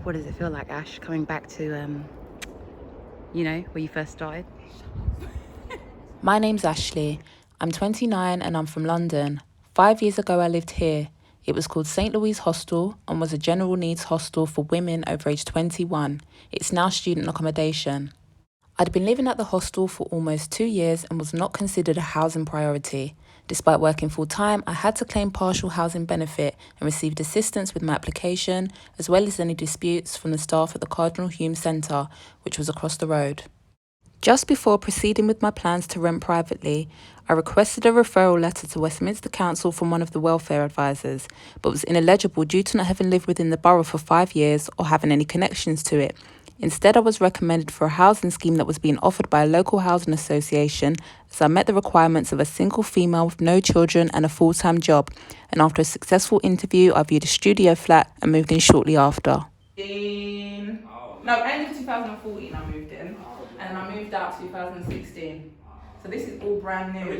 What does it feel like, Ash, coming back to, where you first started? My name's Ashley. I'm 29 and I'm from London. 5 years ago I lived here. It was called St. Louise Hostel and was a general needs hostel for women over age 21. It's now student accommodation. I'd been living at the hostel for almost 2 years and was not considered a housing priority. Despite working full-time, I had to claim partial housing benefit and received assistance with my application, as well as any disputes from the staff at the Cardinal Hume Centre, which was across the road. Just before proceeding with my plans to rent privately, I requested a referral letter to Westminster Council from one of the welfare advisors, but was ineligible due to not having lived within the borough for 5 years or having any connections to it. Instead, I was recommended for a housing scheme that was being offered by a local housing association, as I met the requirements of a single female with no children and a full-time job, and after a successful interview, I viewed a studio flat and moved in shortly after. End of 2014 I moved in, and I moved out 2016. So this is all brand new.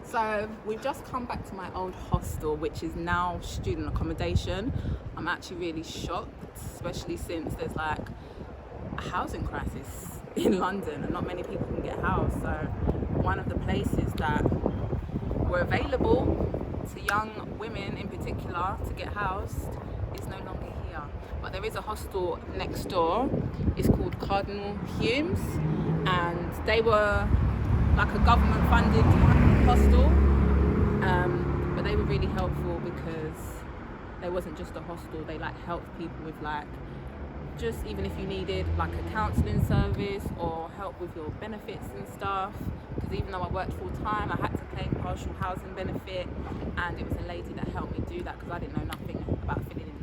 So we've just come back to my old hostel, which is now student accommodation. I'm actually really shocked, especially since there's like a housing crisis in London and not many people can get housed. So one of the places that were available to young women in particular to get housed is no longer here. But there is a hostel next door. It's called Cardinal Humes, and they were like a government funded hostel, but they were really helpful because they wasn't just a hostel. They like helped people with like just even if you needed like a counselling service or help with your benefits and stuff, because even though I worked full time I had to claim partial housing benefit, and it was a lady that helped me do that because I didn't know nothing about filling in